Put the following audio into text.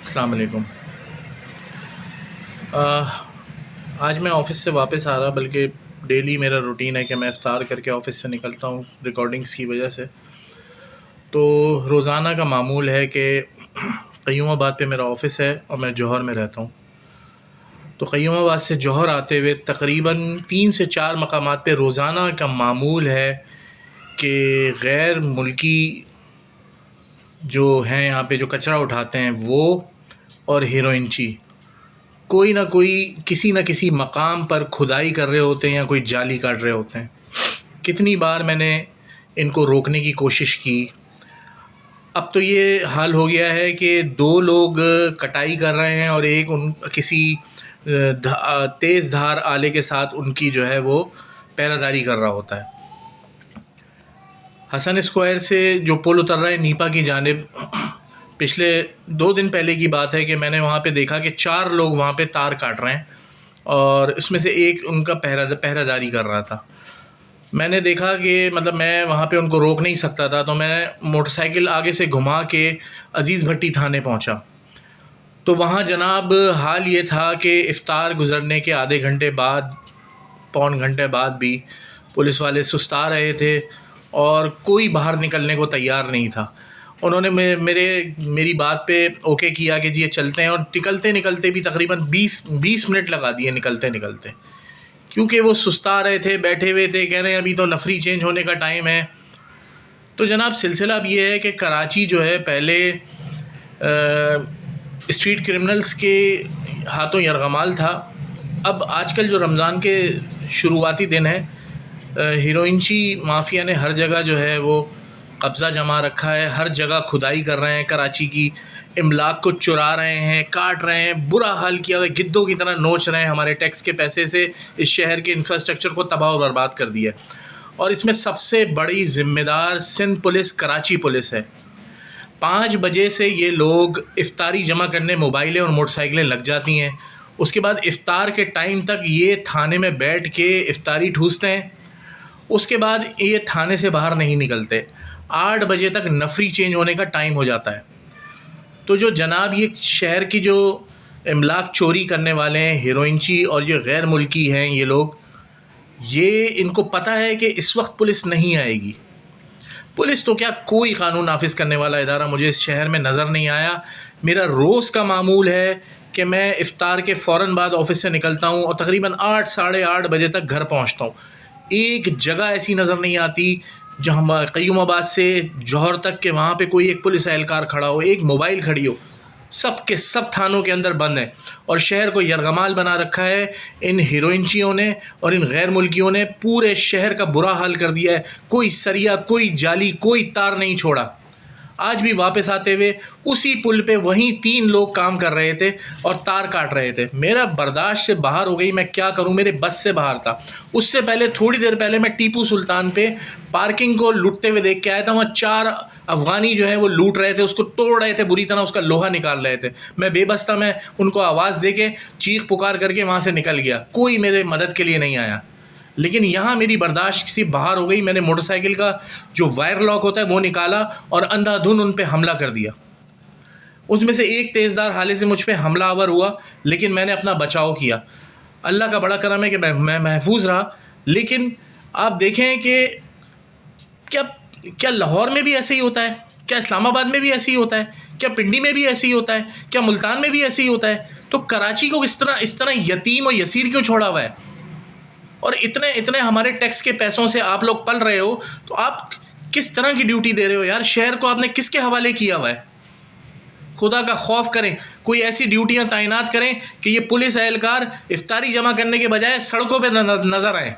السلام علیکم۔ آج میں آفس سے واپس آ رہا، بلکہ ڈیلی میرا روٹین ہے کہ میں افطار کر کے آفس سے نکلتا ہوں ریکارڈنگس کی وجہ سے۔ تو روزانہ کا معمول ہے کہ قیوم آباد پہ میرا آفس ہے اور میں جوہر میں رہتا ہوں۔ تو قیوم آباد سے جوہر آتے ہوئے تقریباً 3 سے 4 مقامات پہ روزانہ کا معمول ہے کہ غیر ملکی جو ہیں یہاں پہ جو کچرا اٹھاتے ہیں وہ اور ہیروئنچی کوئی نہ کوئی کسی نہ کسی مقام پر کھدائی کر رہے ہوتے ہیں یا کوئی جالی کاٹ رہے ہوتے ہیں۔ کتنی بار میں نے ان کو روکنے کی کوشش کی۔ اب تو یہ حال ہو گیا ہے کہ 2 لوگ کٹائی کر رہے ہیں اور ایک کسی تیز دھار آلے کے ساتھ ان کی جو ہے وہ پہرہ داری کر رہا ہوتا ہے۔ حسن اسکوائر سے جو پل اتر رہا ہے نیپا کی جانب، پچھلے 2 دن پہلے کی بات ہے کہ میں نے وہاں پہ دیکھا کہ 4 لوگ وہاں پہ تار کاٹ رہے ہیں اور اس میں سے ایک ان کا پہرہ داری کر رہا تھا۔ میں نے دیکھا کہ میں وہاں پہ ان کو روک نہیں سکتا تھا، تو میں موٹر سائیکل آگے سے گھما کے عزیز بھٹی تھانے پہنچا۔ تو وہاں جناب حال یہ تھا کہ افطار گزرنے کے آدھے گھنٹے بعد، پون گھنٹے بعد بھی پولیس والے سستا رہے تھے اور کوئی باہر نکلنے کو تیار نہیں تھا۔ انہوں نے میری بات پہ اوکے کیا کہ جی یہ چلتے ہیں، اور نکلتے بھی تقریباً 20 منٹ لگا دیے نکلتے، کیونکہ وہ سستا رہے تھے، بیٹھے ہوئے تھے، کہہ رہے ہیں ابھی تو نفری چینج ہونے کا ٹائم ہے۔ تو جناب سلسلہ اب یہ ہے کہ کراچی جو ہے پہلے اسٹریٹ کرمنلز کے ہاتھوں یرغمال تھا۔ اب آج کل جو رمضان کے شروعاتی دن ہیں، ہیروئنچی مافیا نے ہر جگہ جو ہے وہ قبضہ جما رکھا ہے، ہر جگہ کھدائی کر رہے ہیں، کراچی کی املاک کو چرا رہے ہیں، کاٹ رہے ہیں، برا حال کیا ہوا ہے، گدوں کی طرح نوچ رہے ہیں، ہمارے ٹیکس کے پیسے سے اس شہر کے انفراسٹرکچر کو تباہ و برباد کر دیا ہے۔ اور اس میں سب سے بڑی ذمہ دار سندھ پولیس، کراچی پولیس ہے۔ 5 بجے سے یہ لوگ افطاری جمع کرنے موبائلیں اور موٹر سائیکلیں لگ جاتی ہیں، اس کے بعد افطار کے ٹائم تک یہ تھانے میں بیٹھ کے افطاری ٹھوستے ہیں، اس کے بعد یہ تھانے سے باہر نہیں نکلتے۔ 8 بجے تک نفری چینج ہونے کا ٹائم ہو جاتا ہے۔ تو جو جناب یہ شہر کی جو املاک چوری کرنے والے ہیں، ہیروئنچی اور جو غیر ملکی ہیں یہ لوگ، یہ ان کو پتہ ہے کہ اس وقت پولیس نہیں آئے گی۔ پولیس تو کیا، کوئی قانون نافذ کرنے والا ادارہ مجھے اس شہر میں نظر نہیں آیا۔ میرا روز کا معمول ہے کہ میں افطار کے فوراً بعد آفس سے نکلتا ہوں اور تقریباً 8 ساڑھے 8 بجے تک گھر پہنچتا ہوں۔ ایک جگہ ایسی نظر نہیں آتی جہاں قیوم آباد سے جوہر تک کہ وہاں پہ کوئی ایک پولیس اہلکار کھڑا ہو، ایک موبائل کھڑی ہو۔ سب کے سب تھانوں کے اندر بند ہیں اور شہر کو یرغمال بنا رکھا ہے ان ہیروئنچیوں نے اور ان غیر ملکیوں نے۔ پورے شہر کا برا حال کر دیا ہے، کوئی سریا، کوئی جالی، کوئی تار نہیں چھوڑا۔ آج بھی واپس آتے ہوئے اسی پل پہ وہیں 3 لوگ کام کر رہے تھے اور تار کاٹ رہے تھے۔ میرا برداشت سے باہر ہو گئی، میں کیا کروں، میرے بس سے باہر تھا۔ اس سے پہلے تھوڑی دیر پہلے میں ٹیپو سلطان پہ پارکنگ کو لوٹتے ہوئے دیکھ کے آیا تھا، وہاں 4 افغانی جو ہیں وہ لوٹ رہے تھے، اس کو توڑ رہے تھے، بری طرح اس کا لوہا نکال رہے تھے۔ میں بے بس تھا، میں ان کو آواز دے کے چیخ پکار کر کے وہاں سے نکل گیا، کوئی میرے مدد کے لیے نہیں آیا۔ لیکن یہاں میری برداشت سے باہر ہو گئی، میں نے موٹر سائیکل کا جو وائر لاک ہوتا ہے وہ نکالا اور اندھا دھند ان پہ حملہ کر دیا۔ اس میں سے ایک تیزدار حالے سے مجھ پہ حملہ آور ہوا، لیکن میں نے اپنا بچاؤ کیا۔ اللہ کا بڑا کرم ہے کہ میں محفوظ رہا۔ لیکن آپ دیکھیں کہ کیا لاہور میں بھی ایسے ہی ہوتا ہے؟ کیا اسلام آباد میں بھی ایسے ہی ہوتا ہے؟ کیا پنڈی میں بھی ایسے ہی ہوتا ہے؟ کیا ملتان میں بھی ایسے ہی ہوتا ہے؟ تو کراچی کو اس طرح یتیم اور یسیر کیوں چھوڑا ہوا ہے؟ اور اتنے ہمارے ٹیکس کے پیسوں سے آپ لوگ پل رہے ہو، تو آپ کس طرح کی ڈیوٹی دے رہے ہو یار؟ شہر کو آپ نے کس کے حوالے کیا ہوا ہے؟ خدا کا خوف کریں، کوئی ایسی ڈیوٹیاں تعینات کریں کہ یہ پولیس اہلکار افطاری جمع کرنے کے بجائے سڑکوں پہ نظر آئیں۔